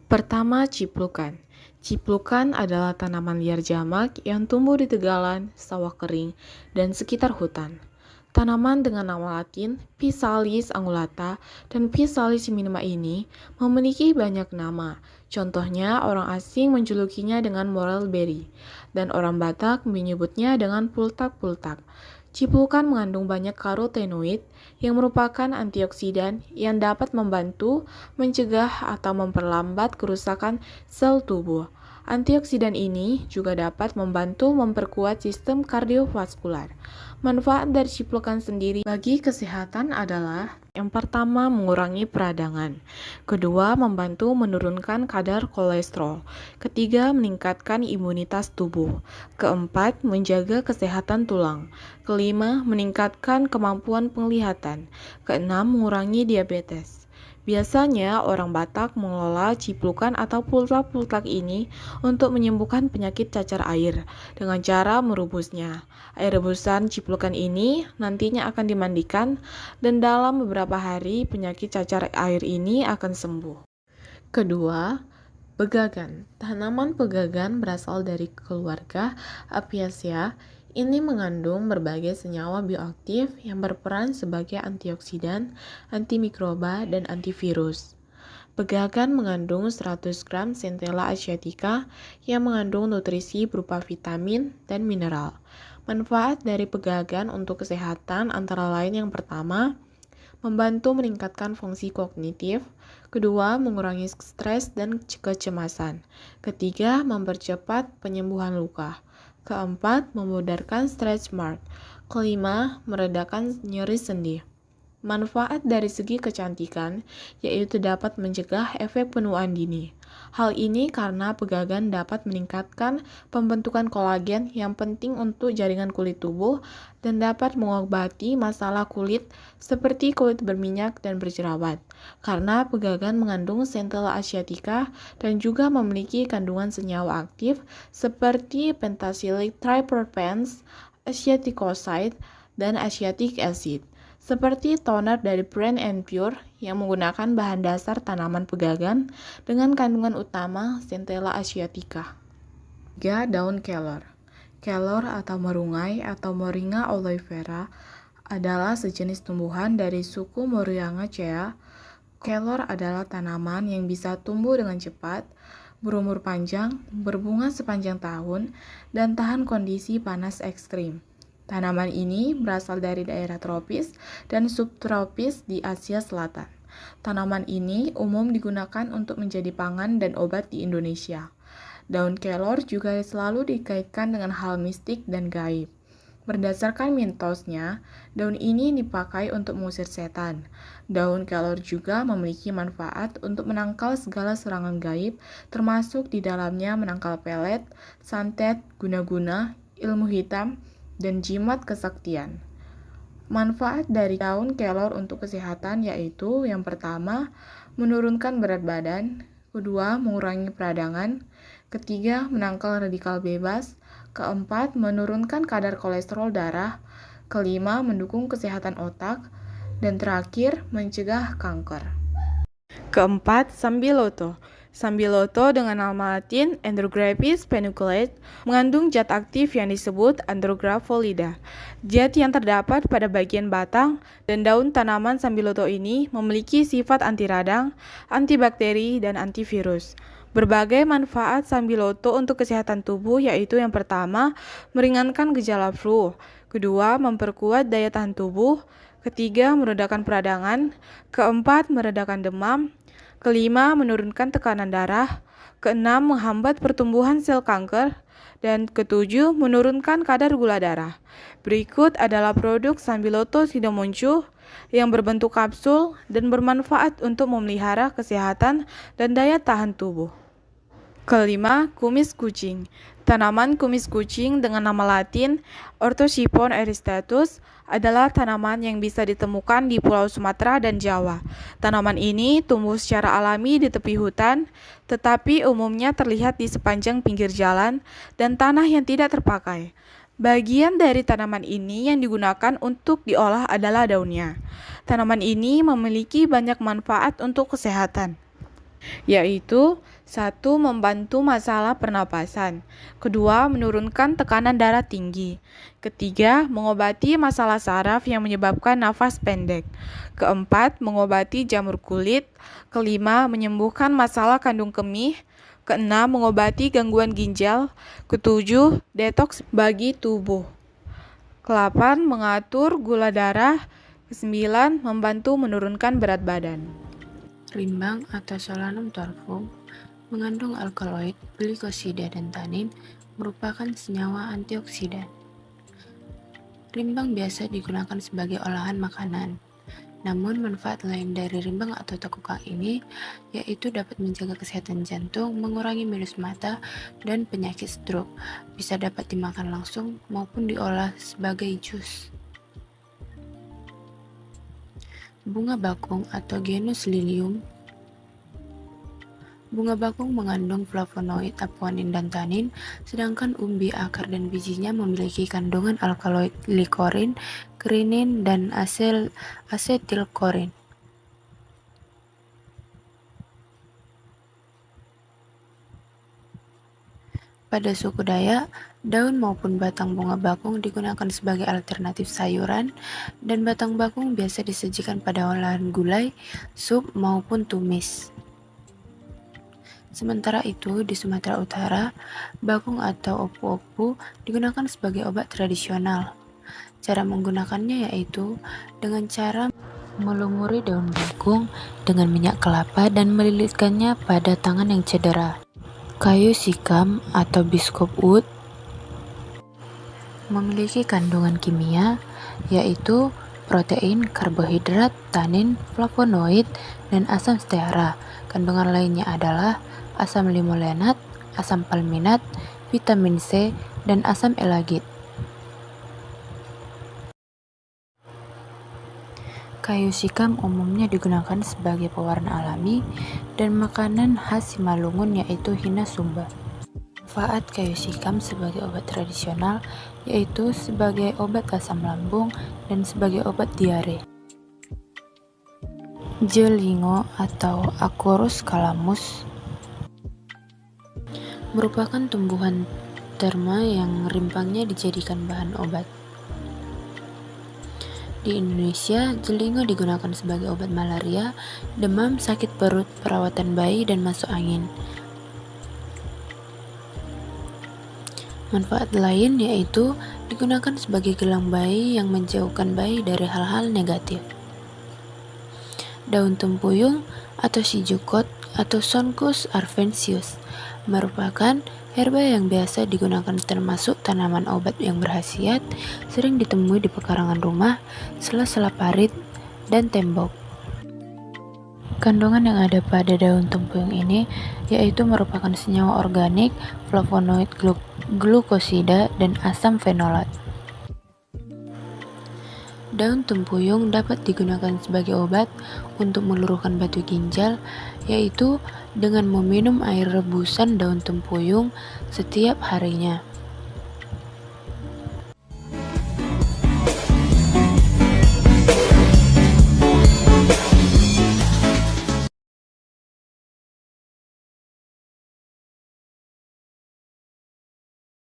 Pertama, ciplukan. Ciplukan adalah tanaman liar jamak yang tumbuh di tegalan, sawah kering, dan sekitar hutan. Tanaman dengan nama latin Physalis angulata dan Physalis minima ini memiliki banyak nama. Contohnya, orang asing menjulukinya dengan morelberry, dan orang Batak menyebutnya dengan pultak-pultak. Ciplukan mengandung banyak karotenoid yang merupakan antioksidan yang dapat membantu mencegah atau memperlambat kerusakan sel tubuh. Antioksidan ini juga dapat membantu memperkuat sistem kardiovaskular. Manfaat dari ciplukan sendiri bagi kesehatan adalah yang pertama, mengurangi peradangan. Kedua, membantu menurunkan kadar kolesterol. Ketiga, meningkatkan imunitas tubuh. Keempat, menjaga kesehatan tulang. Kelima, meningkatkan kemampuan penglihatan. Keenam, mengurangi diabetes. Biasanya orang Batak mengelola ciplukan atau pultak-pultak ini untuk menyembuhkan penyakit cacar air dengan cara merebusnya. Air rebusan ciplukan ini nantinya akan dimandikan dan dalam beberapa hari penyakit cacar air ini akan sembuh. Kedua, pegagan. Tanaman pegagan berasal dari keluarga Apiaceae. Ini mengandung berbagai senyawa bioaktif yang berperan sebagai antioksidan, antimikroba, dan antivirus. Pegagan mengandung 100 gram Centella asiatica yang mengandung nutrisi berupa vitamin dan mineral. Manfaat dari pegagan untuk kesehatan antara lain yang pertama, membantu meningkatkan fungsi kognitif. Kedua, mengurangi stres dan kecemasan. Ketiga, mempercepat penyembuhan luka. Keempat, memudarkan stretch mark. Kelima, meredakan nyeri sendi. Manfaat dari segi kecantikan yaitu dapat mencegah efek penuaan dini. Hal ini karena pegagan dapat meningkatkan pembentukan kolagen yang penting untuk jaringan kulit tubuh dan dapat mengobati masalah kulit seperti kulit berminyak dan berjerawat. Karena pegagan mengandung Centella asiatica dan juga memiliki kandungan senyawa aktif seperti pentacillic tripropans, asiaticoside, dan asiatic acid. Seperti toner dari Brand and Pure yang menggunakan bahan dasar tanaman pegagan dengan kandungan utama Centella asiatica. 3. Daun kelor. Kelor atau merungai atau Moringa oleifera adalah sejenis tumbuhan dari suku Moringaceae. Kelor adalah tanaman yang bisa tumbuh dengan cepat, berumur panjang, berbunga sepanjang tahun, dan tahan kondisi panas ekstrim. Tanaman ini berasal dari daerah tropis dan subtropis di Asia Selatan. Tanaman ini umum digunakan untuk menjadi pangan dan obat di Indonesia. Daun kelor juga selalu dikaitkan dengan hal mistik dan gaib. Berdasarkan mitosnya, daun ini dipakai untuk mengusir setan. Daun kelor juga memiliki manfaat untuk menangkal segala serangan gaib, termasuk di dalamnya menangkal pelet, santet, guna-guna, ilmu hitam, dan jimat kesaktian. Manfaat dari daun kelor untuk kesehatan yaitu yang pertama, menurunkan berat badan, kedua, mengurangi peradangan, ketiga, menangkal radikal bebas, keempat, menurunkan kadar kolesterol darah, kelima, mendukung kesehatan otak, dan terakhir, mencegah kanker. Keempat, sambiloto. Sambiloto dengan nama latin Andrographis paniculate mengandung zat aktif yang disebut Andrografolida. Zat yang terdapat pada bagian batang dan daun tanaman sambiloto ini memiliki sifat anti radang, antibakteri, dan antivirus. Berbagai manfaat sambiloto untuk kesehatan tubuh yaitu yang pertama, meringankan gejala flu. Kedua, memperkuat daya tahan tubuh. Ketiga, meredakan peradangan. Keempat, meredakan demam. Kelima, menurunkan tekanan darah. Keenam, menghambat pertumbuhan sel kanker. Dan ketujuh, menurunkan kadar gula darah. Berikut adalah produk Sambiloto Sidomuncul yang berbentuk kapsul dan bermanfaat untuk memelihara kesehatan dan daya tahan tubuh. Kelima, kumis kucing. Tanaman kumis kucing dengan nama latin Orthosipon eristatus adalah tanaman yang bisa ditemukan di Pulau Sumatera dan Jawa. Tanaman ini tumbuh secara alami di tepi hutan, tetapi umumnya terlihat di sepanjang pinggir jalan dan tanah yang tidak terpakai. Bagian dari tanaman ini yang digunakan untuk diolah adalah daunnya. Tanaman ini memiliki banyak manfaat untuk kesehatan. yaitu 1. Membantu masalah pernapasan, kedua, menurunkan tekanan darah tinggi, ketiga, mengobati masalah saraf yang menyebabkan nafas pendek, keempat, mengobati jamur kulit, kelima, menyembuhkan masalah kandung kemih, keenam, mengobati gangguan ginjal, ketujuh, detoks bagi tubuh, ke-8 mengatur gula darah, ke-9 membantu menurunkan berat badan. Rimbang atau Solanum torfum mengandung alkaloid, glikosida, dan tanin, merupakan senyawa antioksidan. Rimbang biasa digunakan sebagai olahan makanan. Namun manfaat lain dari rimbang atau tekukang ini yaitu dapat menjaga kesehatan jantung, mengurangi minus mata, dan penyakit stroke. Bisa dapat dimakan langsung maupun diolah sebagai jus. Bunga bakung atau genus lilium. Bunga bakung mengandung flavonoid, aponin, dan tanin, sedangkan umbi, akar, dan bijinya memiliki kandungan alkaloid likorin, kerinin, dan asetilkorin. Pada suku Dayak, daun maupun batang bunga bakung digunakan sebagai alternatif sayuran, dan batang bakung biasa disajikan pada olahan gulai, sup, maupun tumis. Sementara itu, di Sumatera Utara, bakung atau opu-opu digunakan sebagai obat tradisional. Cara menggunakannya yaitu dengan cara melumuri daun bakung dengan minyak kelapa dan melilitkannya pada tangan yang cedera. Kayu sikam atau biskop wood memiliki kandungan kimia yaitu protein, karbohidrat, tanin, flavonoid, dan asam steara. Kandungan lainnya adalah asam limolenat, asam palminat, vitamin C, dan asam elagit. Kayu sikam umumnya digunakan sebagai pewarna alami dan makanan khas Simalungun yaitu hina sumba. Manfaat kayu sikam sebagai obat tradisional yaitu sebagai obat asam lambung dan sebagai obat diare. Jelingo atau Acorus calamus merupakan tumbuhan terma yang rimpangnya dijadikan bahan obat. Di Indonesia, jelingo digunakan sebagai obat malaria, demam, sakit perut, perawatan bayi, dan masuk angin. Manfaat lain yaitu digunakan sebagai gelang bayi yang menjauhkan bayi dari hal-hal negatif. Daun tempuyung atau sijukot atau Sonchus arvensius merupakan herba yang biasa digunakan termasuk tanaman obat yang berkhasiat, sering ditemui di pekarangan rumah, sela-sela parit, dan tembok. Kandungan yang ada pada daun tempuyung ini yaitu merupakan senyawa organik, flavonoid, glukosida, dan asam fenolat. Daun tempuyung dapat digunakan sebagai obat untuk meluruhkan batu ginjal, yaitu dengan meminum air rebusan daun tempuyung setiap harinya.